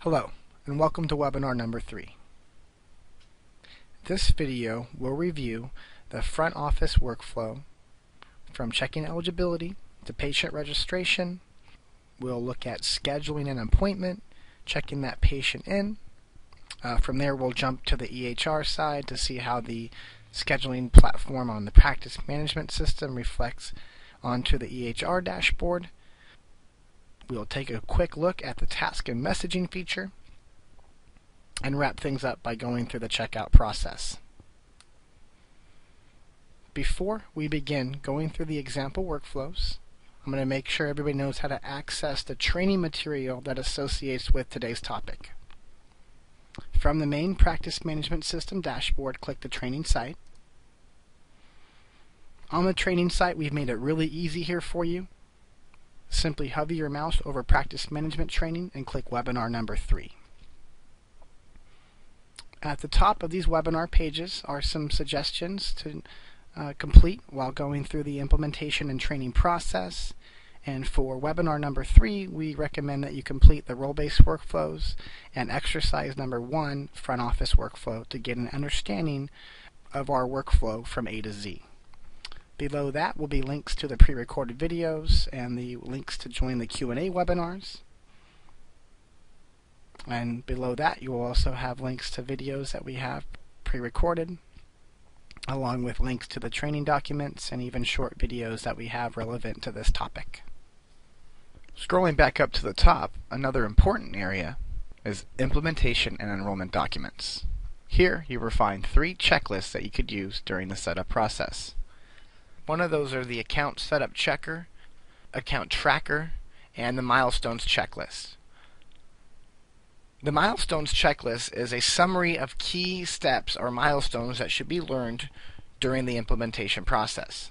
Hello, and welcome to webinar number 3. This video will review the front office workflow from checking eligibility to patient registration. We'll look at scheduling an appointment, checking that patient in. From there we'll jump to the EHR side to see how the scheduling platform on the practice management system reflects onto the EHR dashboard. We'll take a quick look at the task and messaging feature and wrap things up by going through the checkout process. Before we begin going through the example workflows, I'm going to make sure everybody knows how to access the training material that associates with today's topic. From the main practice management system dashboard, click the training site. On the training site, we've made it really easy here for you. Simply hover your mouse over practice management training and click webinar number 3. At the top of these webinar pages are some suggestions to complete while going through the implementation and training process. And for webinar number 3, we recommend that you complete the role-based workflows and exercise number 1, front office workflow, to get an understanding of our workflow from A to Z. Below that will be links to the pre-recorded videos and the links to join the Q&A webinars. And below that you will also have links to videos that we have pre-recorded, along with links to the training documents and even short videos that we have relevant to this topic. Scrolling back up to the top, another important area is implementation and enrollment documents. Here you will find 3 checklists that you could use during the setup process. One of those are the account setup checker, account tracker, and the milestones checklist. The milestones checklist is a summary of key steps or milestones that should be learned during the implementation process.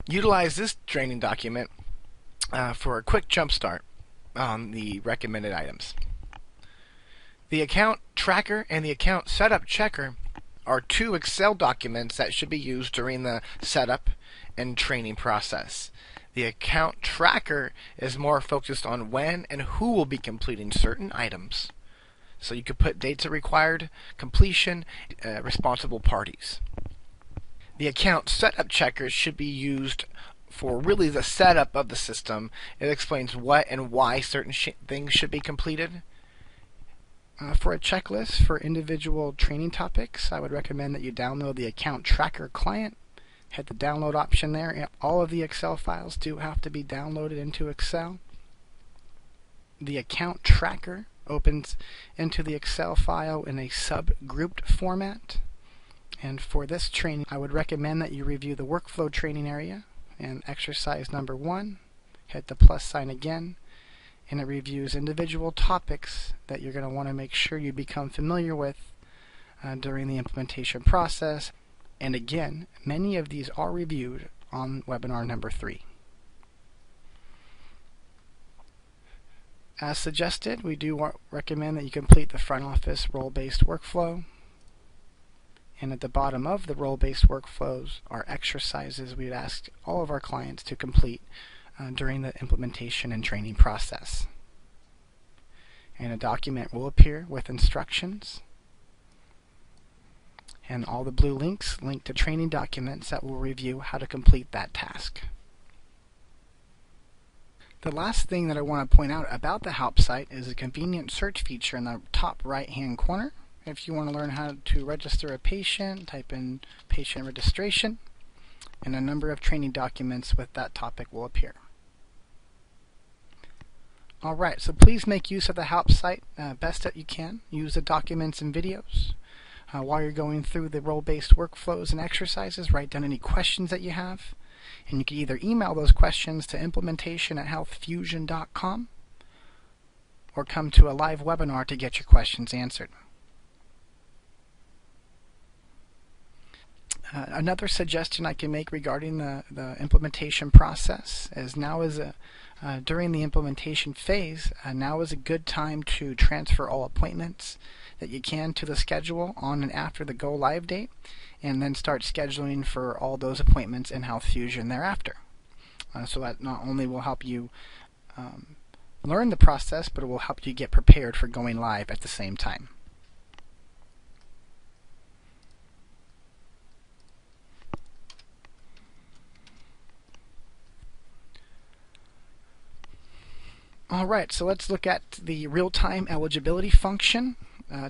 Utilize this training document for a quick jump start on the recommended items. The account tracker and the account setup checker are 2 Excel documents that should be used during the setup and training process. The account tracker is more focused on when and who will be completing certain items. So you could put dates required, completion, responsible parties. The account setup checker should be used for really the setup of the system. It explains what and why certain things should be completed. For a checklist for individual training topics, I would recommend that you download the account tracker client. Hit the download option there. All of the Excel files do have to be downloaded into Excel. The account tracker opens into the Excel file in a subgrouped format. And for this training, I would recommend that you review the workflow training area and exercise number 1. Hit the plus sign again, and it reviews individual topics that you're going to want to make sure you become familiar with during the implementation process. And again, many of these are reviewed on webinar number 3. As suggested, we do recommend that you complete the front office role-based workflow. And at the bottom of the role-based workflows are exercises we'd ask all of our clients to complete during the implementation and training process. And a document will appear with instructions, and all the blue links link to training documents that will review how to complete that task. The last thing that I want to point out about the help site is a convenient search feature in the top right hand corner. If you want to learn how to register a patient, type in patient registration, and a number of training documents with that topic will appear. Alright, so please make use of the help site best that you can. Use the documents and videos. While you're going through the role-based workflows and exercises, write down any questions that you have. And you can either email those questions to implementation@healthfusion.com or come to a live webinar to get your questions answered. Another suggestion I can make regarding the implementation process is during the implementation phase, now is a good time to transfer all appointments that you can to the schedule on and after the go live date, and then start scheduling for all those appointments in HealthFusion thereafter. So that not only will help you learn the process, but it will help you get prepared for going live at the same time. Alright, so let's look at the real-time eligibility function.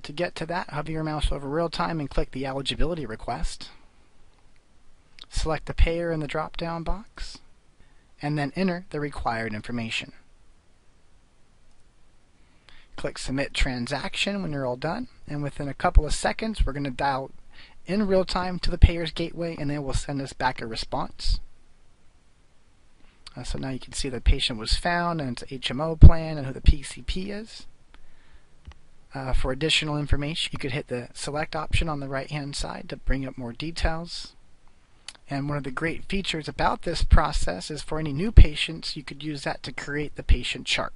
To get to that, hover your mouse over real-time and click the eligibility request. Select the payer in the drop-down box, and then enter the required information. Click Submit Transaction when you're all done, and within a couple of seconds we're going to dial in real time to the payer's gateway, and they will send us back a response. So now you can see the patient was found and its HMO plan and who the PCP is. For additional information, you could hit the select option on the right hand side to bring up more details. And one of the great features about this process is for any new patients, you could use that to create the patient chart.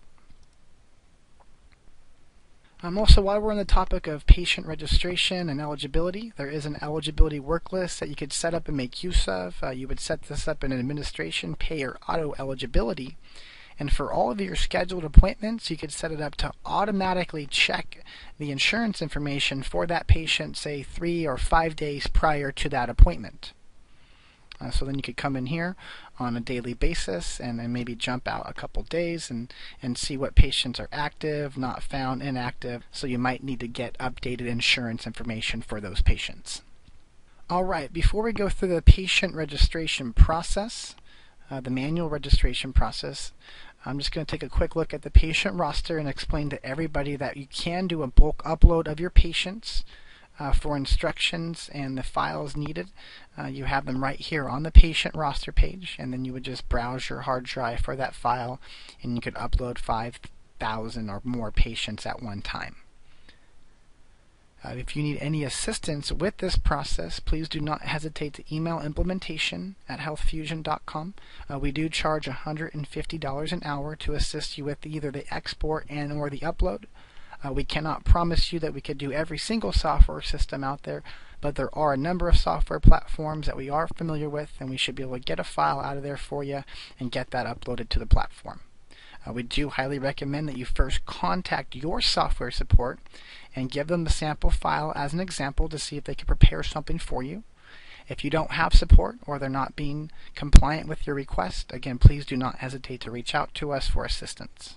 Also, while we're on the topic of patient registration and eligibility, there is an eligibility work list that you could set up and make use of. You would set this up in administration, payer auto eligibility, and for all of your scheduled appointments, you could set it up to automatically check the insurance information for that patient, say 3 or 5 days prior to that appointment. So then you could come in here on a daily basis and then maybe jump out a couple days and see what patients are active, not found, inactive. So you might need to get updated insurance information for those patients. Alright, before we go through the patient registration process, the manual registration process, I'm just going to take a quick look at the patient roster and explain to everybody that you can do a bulk upload of your patients. For instructions and the files needed, you have them right here on the patient roster page, and then you would just browse your hard drive for that file, and you could upload 5,000 or more patients at one time. If you need any assistance with this process, please do not hesitate to email implementation@healthfusion.com. We do charge $150 an hour to assist you with either the export and or the upload. We cannot promise you that we could do every single software system out there, but there are a number of software platforms that we are familiar with, and we should be able to get a file out of there for you and get that uploaded to the platform. We do highly recommend that you first contact your software support and give them the sample file as an example to see if they can prepare something for you. If you don't have support or they're not being compliant with your request, again, please do not hesitate to reach out to us for assistance.